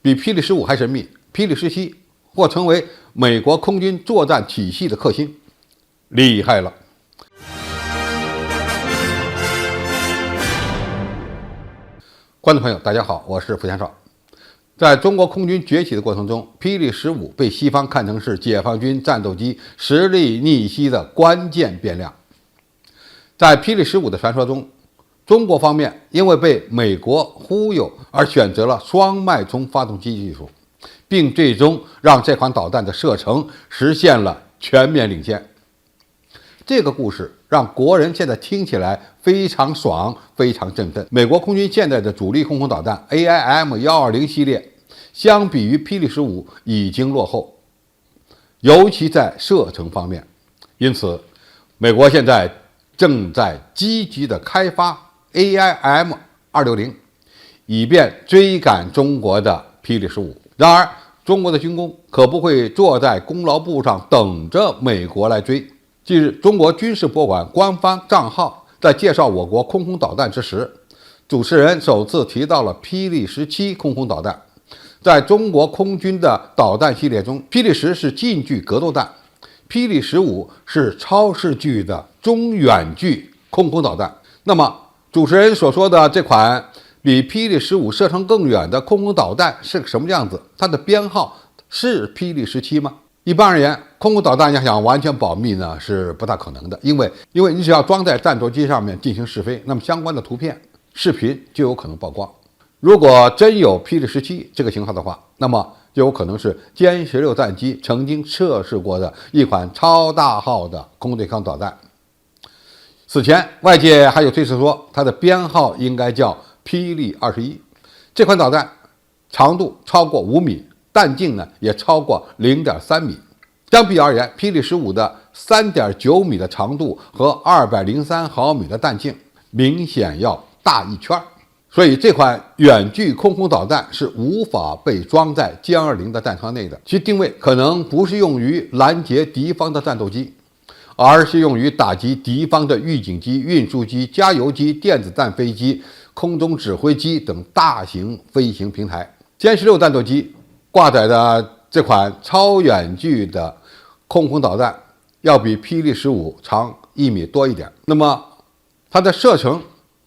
比霹雳15还神秘，霹雳17或成为美国空军作战体系的克星，厉害了。观众朋友，大家好，我是付强少。在中国空军崛起的过程中，霹雳15被西方看成是解放军战斗机实力逆袭的关键变量。在霹雳15的传说中，中国方面因为被美国忽悠而选择了双脉冲发动机技术，并最终让这款导弹的射程实现了全面领先。这个故事让国人现在听起来非常爽，非常振奋。美国空军现在的主力空空导弹 AIM-120 系列，相比于霹雳15已经落后，尤其在射程方面。因此，美国现在正在积极的开发 AIM-260，以便追赶中国的霹雳15。然而，中国的军工可不会坐在功劳簿上等着美国来追。近日，中国军事博物馆官方账号在介绍我国空空导弹之时，主持人首次提到了霹雳17空空导弹。在中国空军的导弹系列中，霹雳10是近距格斗弹，霹雳15是超视距的中远距空空导弹。那么，主持人所说的这款比霹雳15射程更远的空空导弹是个什么样子？它的编号是霹雳17吗？一般而言，空空导弹要想完全保密呢，是不大可能的，因为你只要装在战斗机上面进行试飞，那么相关的图片、视频就有可能曝光。如果真有霹雳17这个型号的话，那么就有可能是歼16战机曾经测试过的一款超大号的空对空导弹。此前，外界还有推测说，它的编号应该叫霹雳21。这款导弹长度超过5米。弹径呢也超过 0.3 米，相比而言，霹雳15的 3.9 米的长度和203毫米的弹径明显要大一圈，所以这款远距空空导弹是无法被装在歼20的弹舱内的，其定位可能不是用于拦截敌方的战斗机，而是用于打击敌方的预警机、运输机、加油机、电子战飞机、空中指挥机等大型飞行平台。歼16战斗机挂载的这款超远距的空空导弹要比霹雳15长1米多一点，那么它的射程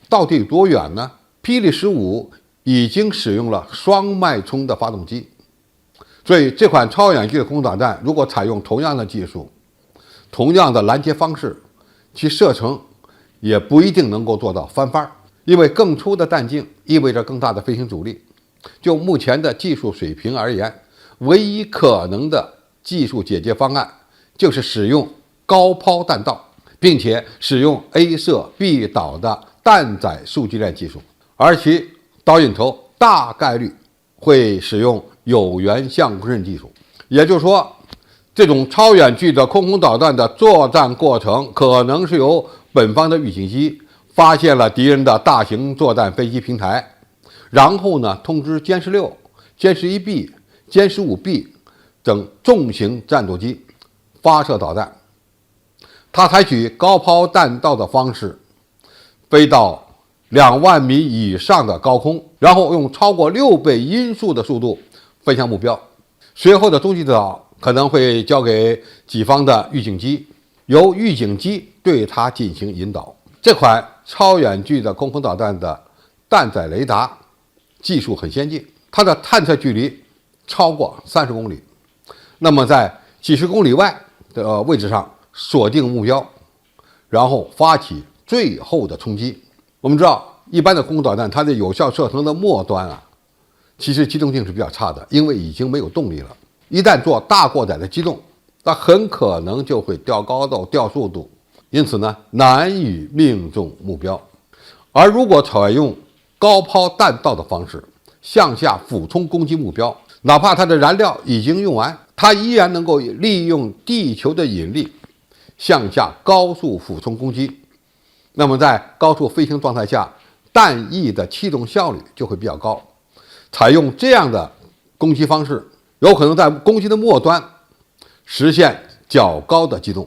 到底有多远呢？霹雳15已经使用了双脉冲的发动机，所以这款超远距的空空导弹如果采用同样的技术、同样的拦截方式，其射程也不一定能够做到翻番，因为更粗的弹径意味着更大的飞行阻力。就目前的技术水平而言，唯一可能的技术解决方案就是使用高抛弹道，并且使用 A 射 B 导的弹载数据链技术，而其导引头大概率会使用有源相控阵技术。也就是说，这种超远距的空空导弹的作战过程可能是由本方的预警机发现了敌人的大型作战飞机平台，然后呢，通知歼16、歼11B、歼15B 等重型战斗机发射导弹。它采取高抛弹道的方式，飞到2万米以上的高空，然后用超过6倍音速的速度飞向目标。随后的中继指导可能会交给己方的预警机，由预警机对它进行引导。这款超远距的空空导弹的弹载雷达技术很先进，它的探测距离超过30公里，那么在几十公里外的位置上锁定目标，然后发起最后的冲击。我们知道，一般的空空导弹它的有效射程的末端其实机动性是比较差的，因为已经没有动力了。一旦做大过载的机动，它很可能就会掉高度、掉速度，因此呢，难以命中目标。而如果采用高抛弹道的方式向下俯冲攻击目标，哪怕它的燃料已经用完，它依然能够利用地球的引力向下高速俯冲攻击。那么在高速飞行状态下，弹翼的气动效率就会比较高。采用这样的攻击方式，有可能在攻击的末端实现较高的机动。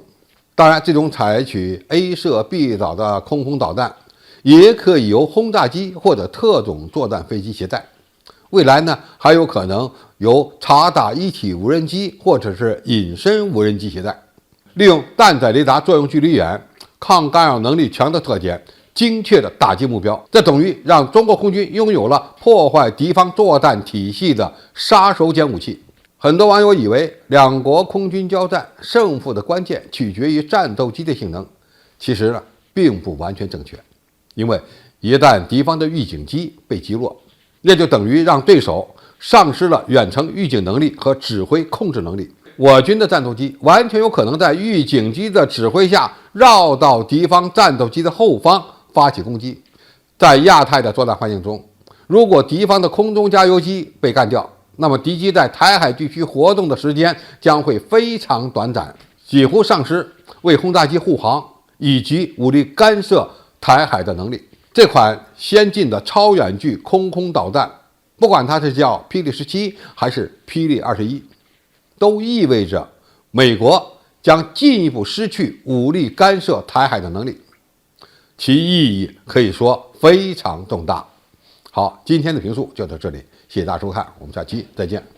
当然，这种采取 A 射 B 导的空空导弹也可以由轰炸机或者特种作战飞机携带，未来呢，还有可能由察打一体无人机或者是隐身无人机携带，利用弹载雷达作用距离远、抗干扰能力强的特点，精确的打击目标。这等于让中国空军拥有了破坏敌方作战体系的杀手锏武器。很多网友以为两国空军交战胜负的关键取决于战斗机的性能，其实呢并不完全正确。因为一旦敌方的预警机被击落，那就等于让对手丧失了远程预警能力和指挥控制能力。我军的战斗机完全有可能在预警机的指挥下绕到敌方战斗机的后方发起攻击。在亚太的作战环境中，如果敌方的空中加油机被干掉，那么敌机在台海地区活动的时间将会非常短暂，几乎丧失为轰炸机护航以及武力干涉台海的能力。这款先进的超远距空导弹，不管它是叫霹雳17还是霹雳21，都意味着美国将进一步失去武力干涉台海的能力，其意义可以说非常重大。好，今天的评述就到这里，谢谢大家收看，我们下期再见。